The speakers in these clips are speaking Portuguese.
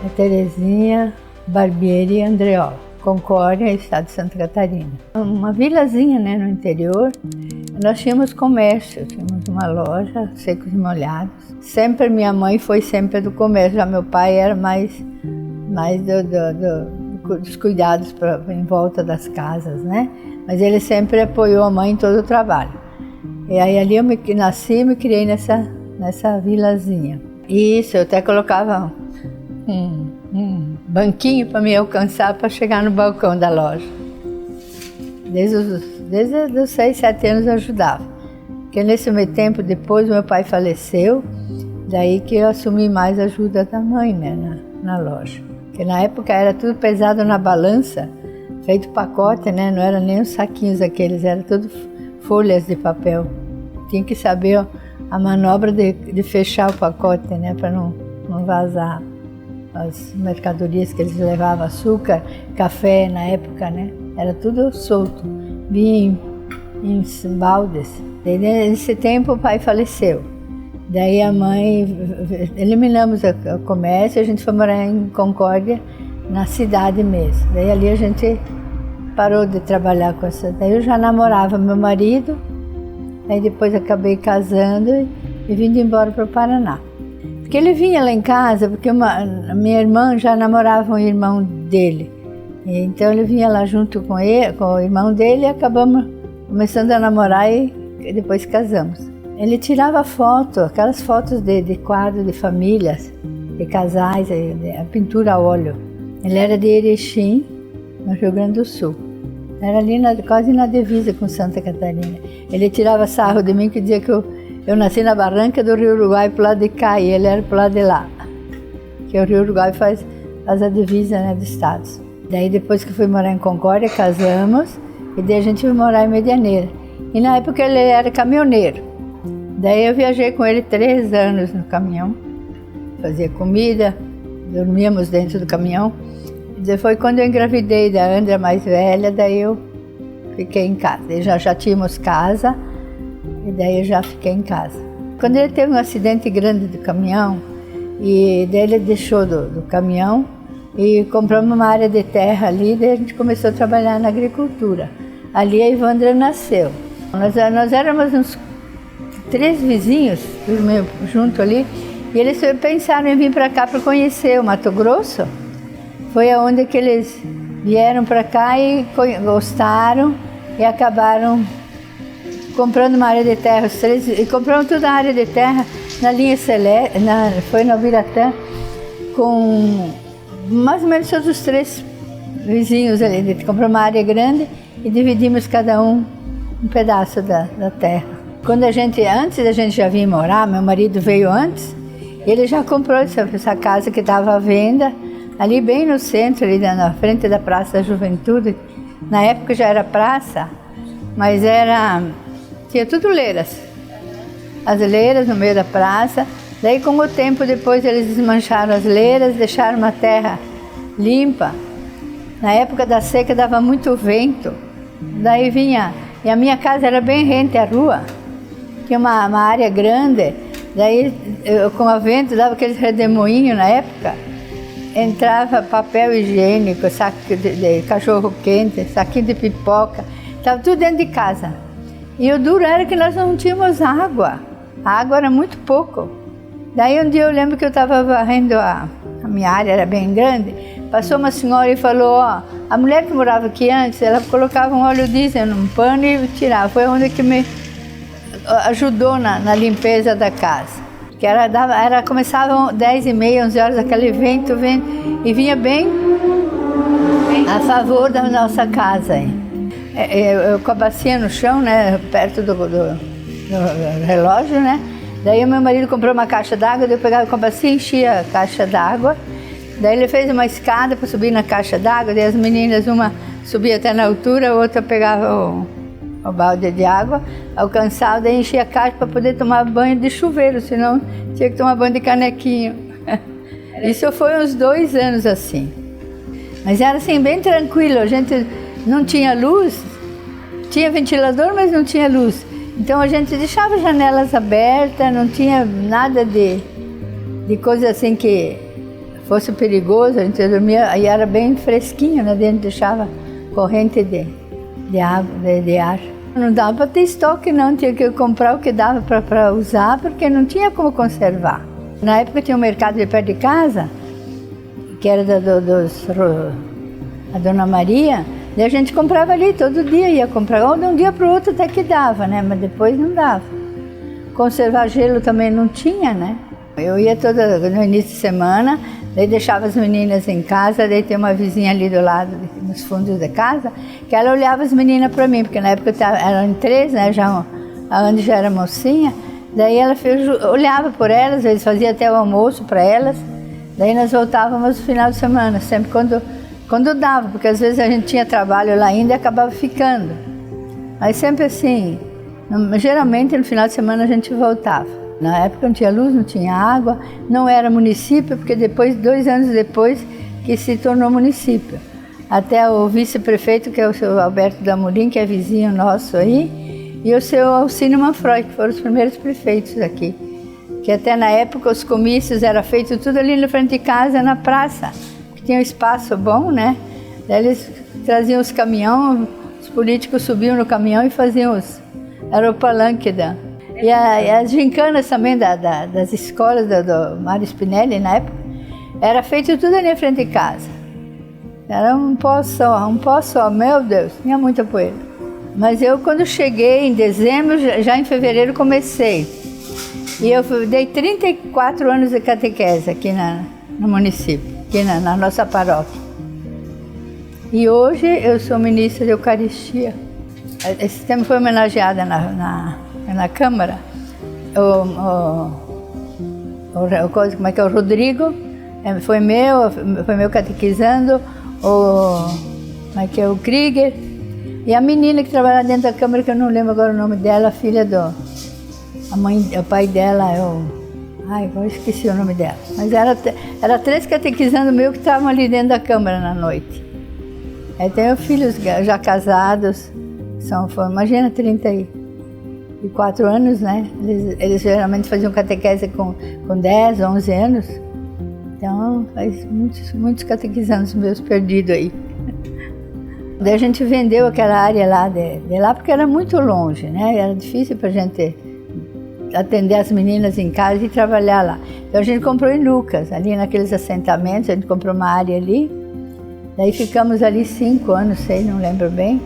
a Terezinha Barbieri Andreola, Concórdia, estado de Santa Catarina. Uma vilazinha, né, no interior. Nós tínhamos comércio, tínhamos uma loja, secos e molhados. Sempre minha mãe foi sempre do comércio, já meu pai era mais dos cuidados em volta das casas, né? Mas ele sempre apoiou a mãe em todo o trabalho. E aí ali eu nasci e me criei nessa vilazinha. E isso, eu até colocava um banquinho para me alcançar para chegar no balcão da loja. Desde os 6, 7 anos eu ajudava. Porque nesse meio tempo, depois meu pai faleceu, daí que eu assumi mais a ajuda da mãe, né, na loja. Porque na época era tudo pesado na balança, feito pacote, né, não era nem os saquinhos aqueles, era tudo folhas de papel. Tinha que saber a manobra de fechar o pacote, né, para não vazar as mercadorias que eles levavam, açúcar, café na época, né, era tudo solto, vinha em baldes. Daí, nesse tempo o pai faleceu. Daí a mãe, eliminamos o comércio, a gente foi morar em Concórdia, na cidade mesmo. Daí ali a gente parou de trabalhar com essa. Daí eu já namorava meu marido, aí depois acabei casando e vindo embora para o Paraná. Porque ele vinha lá em casa, porque a minha irmã já namorava um irmão dele. E então ele vinha lá junto com o irmão dele e acabamos começando a namorar e depois casamos. Ele tirava foto, aquelas fotos de quadro de famílias, de casais, a pintura a óleo. Ele era de Erechim, no Rio Grande do Sul. Era ali quase na divisa com Santa Catarina. Ele tirava sarro de mim, que dizia que eu nasci na barranca do Rio Uruguai pro lado de cá e ele era pro lado de lá. Que o Rio Uruguai faz a divisa, né, dos estados. Daí depois que fui morar em Concórdia, casamos e daí a gente foi morar em Medianeira. E na época ele era caminhoneiro. Daí eu viajei com ele 3 anos no caminhão, fazia comida, dormíamos dentro do caminhão. E foi quando eu engravidei da Andra mais velha, daí eu fiquei em casa. E já tínhamos casa, e daí eu já fiquei em casa. Quando ele teve um acidente grande do caminhão, e daí ele deixou do caminhão e compramos uma área de terra ali, daí a gente começou a trabalhar na agricultura. Ali a Ivandra nasceu. Nós éramos uns 3 vizinhos, dormiam junto ali, e eles pensaram em vir para cá para conhecer o Mato Grosso. Foi aonde que eles vieram para cá e gostaram e acabaram comprando uma área de terra, os 3, e compraram toda a área de terra na linha Celeste, foi no Ubiratã, com mais ou menos todos os 3 vizinhos ali. Compramos uma área grande e dividimos cada um pedaço da terra. Antes da gente já vir morar, meu marido veio antes, ele já comprou essa casa que estava à venda, ali bem no centro, ali na frente da Praça da Juventude. Na época já era praça, mas tinha tudo leiras. As leiras no meio da praça. Daí com o tempo depois eles desmancharam as leiras, deixaram uma terra limpa. Na época da seca dava muito vento, daí vinha, e a minha casa era bem rente à rua. Tinha uma área grande, daí com o vento dava aqueles redemoinhos na época, entrava papel higiênico, saco de cachorro quente, saquinho de pipoca, estava tudo dentro de casa. E o duro era que nós não tínhamos água, a água era muito pouco. Daí um dia eu lembro que eu estava varrendo, a minha área era bem grande, passou uma senhora e falou, a mulher que morava aqui antes, ela colocava um óleo diesel num pano e tirava, foi onde que me ajudou na limpeza da casa. Que começava 10h30, 11 horas, aquele vento, e vinha bem a favor da nossa casa. Eu com a bacia no chão, né, perto do relógio, né? Daí o meu marido comprou uma caixa d'água, daí eu pegava com a bacia e enchia a caixa d'água. Daí ele fez uma escada para subir na caixa d'água, daí as meninas, uma subia até na altura, a outra pegava o balde de água, alcançava, daí enchia a caixa para poder tomar banho de chuveiro, senão tinha que tomar banho de canequinho. Isso foi uns 2 anos assim. Mas era assim, bem tranquilo, a gente não tinha luz, tinha ventilador, mas não tinha luz. Então a gente deixava as janelas abertas, não tinha nada de coisa assim que fosse perigoso, a gente dormia, aí era bem fresquinho, né? Dentro deixava corrente de água, de ar. Não dava para ter estoque não, tinha que comprar o que dava para usar, porque não tinha como conservar. Na época tinha um mercado de perto de casa, que era da Dona Maria, e a gente comprava ali todo dia, ia comprar, ou de um dia para o outro até que dava, né? Mas depois não dava. Conservar gelo também não tinha, né? Eu ia no início de semana, daí deixava as meninas em casa, daí tem uma vizinha ali do lado, nos fundos da casa, que ela olhava as meninas para mim, porque na época eram em 3, né? A Andy já era mocinha, daí ela olhava por elas, às vezes fazia até o almoço para elas, daí nós voltávamos no final de semana, sempre quando dava, porque às vezes a gente tinha trabalho lá ainda e acabava ficando. Mas sempre assim, geralmente no final de semana a gente voltava. Na época não tinha luz, não tinha água, não era município, porque depois, 2 anos depois, que se tornou município. Até o vice-prefeito, que é o seu Alberto Damorim, que é vizinho nosso aí, e o seu Alcínio Manfroy, que foram os primeiros prefeitos aqui. Que até na época os comícios eram feitos tudo ali na frente de casa, na praça, que tinha um espaço bom, né? Daí eles traziam os caminhões, os políticos subiam no caminhão e faziam era o palanque E as gincanas também das escolas do Mário Spinelli, na época, era feito tudo ali na frente de casa. Era um pó só, meu Deus, tinha muita poeira. Mas eu, quando cheguei em dezembro, já em fevereiro comecei. E eu dei 34 anos de catequese aqui no município, aqui na nossa paróquia. E hoje eu sou ministra de Eucaristia. Esse tempo foi homenageada na Câmara, como é que é, o Rodrigo, foi meu catequizando, como é que é, o Krieger, e a menina que trabalha dentro da Câmara, que eu não lembro agora o nome dela, a filha o pai dela agora esqueci o nome dela, mas era 3 catequizando meu que estavam ali dentro da Câmara na noite. Aí tenho filhos já casados, imagina, 34 anos, né? Eles geralmente faziam catequese com 10, 11 anos. Então, faz muitos catequizandos meus perdidos aí. Daí a gente vendeu aquela área lá de lá, porque era muito longe, né? Era difícil para a gente atender as meninas em casa e trabalhar lá. Então a gente comprou em Lucas, ali naqueles assentamentos, a gente comprou uma área ali. Daí ficamos ali 5 anos, não lembro bem.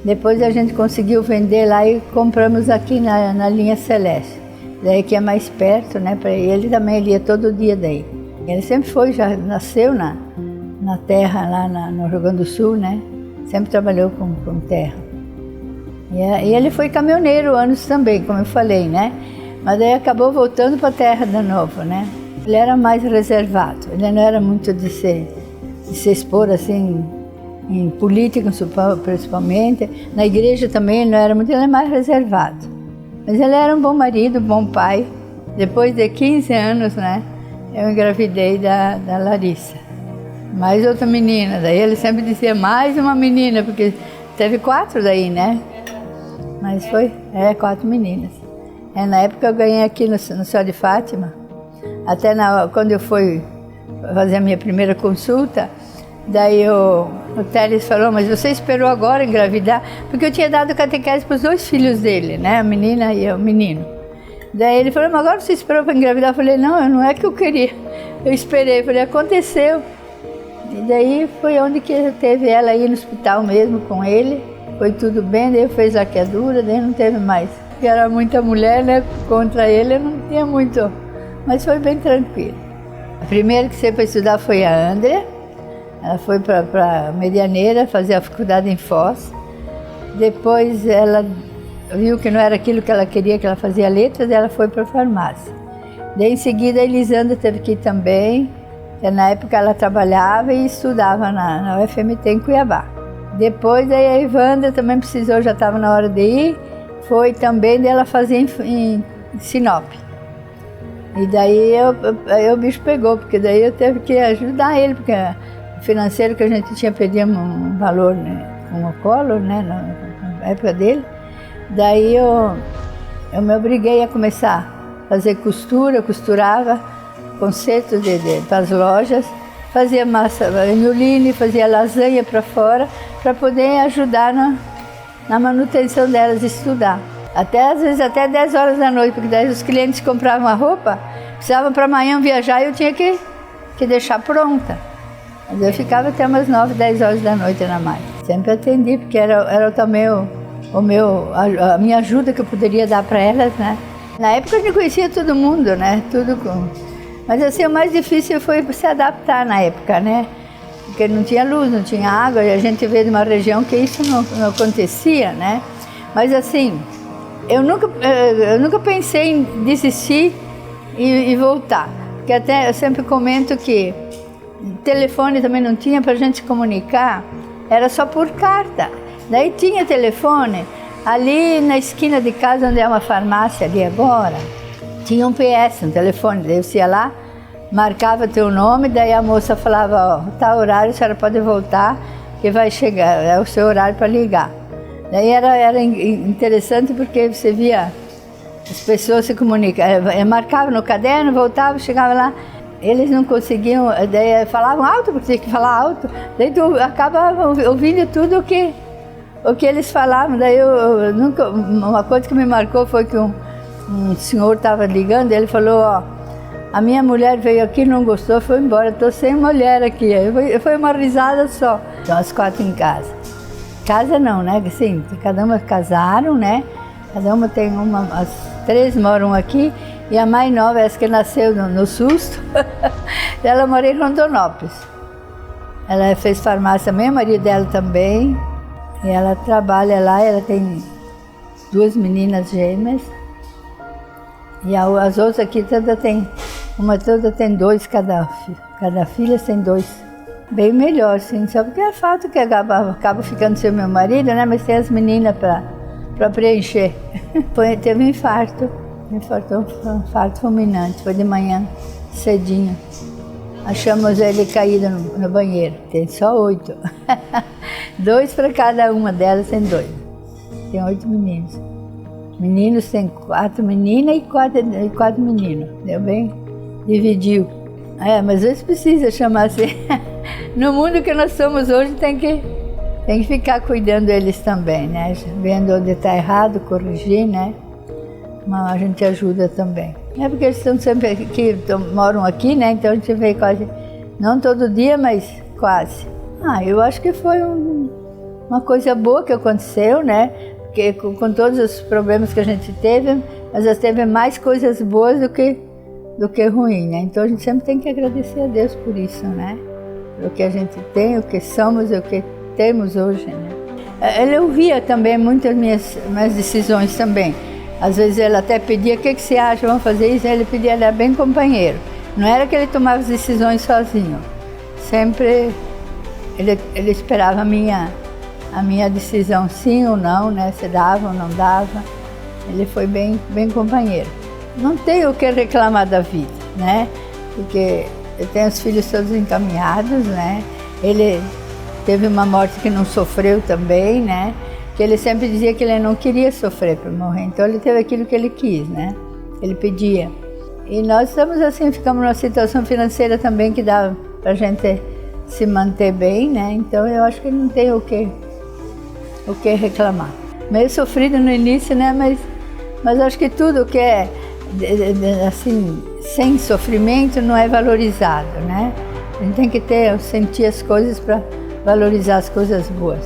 Depois a gente conseguiu vender lá e compramos aqui na linha Celeste. Daí que é mais perto, né? Ele também ia todo dia daí. Ele sempre já nasceu na terra lá no Rio Grande do Sul, né? Sempre trabalhou com terra. E ele foi caminhoneiro anos também, como eu falei, né? Mas daí acabou voltando para a terra de novo, né? Ele era mais reservado, ele não era muito de se expor assim, em política principalmente. Na igreja também ele não era muito, ele era mais reservado. Mas ele era um bom marido, um bom pai. Depois de 15 anos, né, eu engravidei da Larissa. Mais outra menina, daí ele sempre dizia mais uma menina, porque teve 4 daí, né? Mas 4 meninas. Na época eu ganhei aqui no Céu de Fátima, até quando eu fui fazer a minha primeira consulta, daí o Teles falou, mas você esperou agora engravidar? Porque eu tinha dado catequese para os 2 filhos dele, né? A menina e o menino. Daí ele falou, mas agora você esperou para engravidar? Eu falei, não é que eu queria. Eu esperei, falei, aconteceu. E daí foi onde que teve ela aí no hospital mesmo com ele. Foi tudo bem, daí eu fiz laqueadura, daí não teve mais. Porque era muita mulher, né? Contra ele eu não tinha muito, mas foi bem tranquilo. A primeira que sempre foi estudar foi a Andrea. Ela foi para Medianeira fazer a faculdade em Foz. Depois ela viu que não era aquilo que ela queria, que ela fazia letras, e ela foi para a farmácia. Daí em seguida a Elisandra teve que ir também, que na época ela trabalhava e estudava na UFMT em Cuiabá. Depois aí a Ivandra também precisou, já estava na hora de ir, foi também dela fazer em Sinop. E daí o bicho pegou, porque daí eu teve que ajudar ele, porque o financeiro que a gente tinha perdido um valor, né, com o Collor, né, na época dele. Daí eu me obriguei a começar a fazer costura, eu costurava concertos para as lojas, fazia massa mioline, fazia lasanha para fora, para poder ajudar na manutenção delas, estudar. Às vezes até 10 horas da noite, porque daí os clientes compravam a roupa, precisavam para amanhã viajar e eu tinha que deixar pronta. Mas eu ficava até umas 9, 10 horas da noite na máquina. Sempre atendi, porque era também a minha ajuda que eu poderia dar para elas, né? Na época eu conhecia todo mundo, né? Mas assim, o mais difícil foi se adaptar na época, né? Porque não tinha luz, não tinha água, e a gente veio de uma região que isso não acontecia, né? Mas assim, eu nunca pensei em desistir e voltar. Porque até eu sempre comento que telefone também não tinha para a gente se comunicar, era só por carta. Daí tinha telefone, ali na esquina de casa, onde é uma farmácia ali agora, tinha um PS, um telefone, daí você ia lá, marcava teu nome, daí a moça falava, ó, tá horário, a senhora pode voltar, que vai chegar, é o seu horário para ligar. Daí era interessante porque você via as pessoas se comunicavam, marcava no caderno, voltava, chegava lá, eles não conseguiam, daí falavam alto, porque tinha que falar alto, daí tu acaba ouvindo tudo o que eles falavam. Daí uma coisa que me marcou foi que um senhor estava ligando, ele falou, ó, a minha mulher veio aqui, não gostou, foi embora, estou sem mulher aqui. Foi uma risada só. Então as 4 em casa. Casa não, né? Assim, cada uma casaram, né? Cada uma tem as 3 moram aqui, e a mais nova, essa que nasceu no susto, ela mora em Rondonópolis. Ela fez farmácia também, o marido dela também, e ela trabalha lá, ela tem 2 meninas gêmeas, e as outras aqui toda tem 2, cada filha tem 2. Bem melhor, sim, só porque é fato que acaba ficando sem meu marido, né? Mas tem as meninas para preencher. Teve um infarto fulminante, foi de manhã, cedinho. Achamos ele caído no banheiro, tem só 8. 2 para cada uma delas, tem 2. Tem 8 meninos. Meninos tem 4 meninas e 4 meninos, deu bem? Dividiu. Mas às vezes precisa chamar assim. No mundo que nós somos hoje tem que ficar cuidando deles também, né? Vendo onde está errado, corrigir, né? Mas a gente ajuda também. É porque eles estão sempre aqui, moram aqui, né? Então a gente vê quase, não todo dia, mas quase. Eu acho que foi uma coisa boa que aconteceu, né? Porque com todos os problemas que a gente teve, mas teve mais coisas boas do que ruim, né? Então a gente sempre tem que agradecer a Deus por isso, né? Pelo que a gente tem, o que somos e o que temos hoje, né? Ele ouvia também muitas minhas decisões também. Às vezes ele até pedia, o que você acha, vamos fazer isso? Ele pedia, ele era bem companheiro. Não era que ele tomava as decisões sozinho. Sempre ele esperava a minha decisão, sim ou não, né? Se dava ou não dava. Ele foi bem companheiro. Não tenho o que reclamar da vida, né? Porque eu tenho os filhos todos encaminhados, né? Ele teve uma morte que não sofreu também, né? Que ele sempre dizia que ele não queria sofrer para morrer, então ele teve aquilo que ele quis, né? Ele pedia. E nós estamos assim, ficamos numa situação financeira também que dá para a gente se manter bem, né? Então eu acho que não tem o que reclamar. Meio sofrido no início, né? Mas acho que tudo que é assim, sem sofrimento não é valorizado, né? A gente tem que sentir as coisas para valorizar as coisas boas.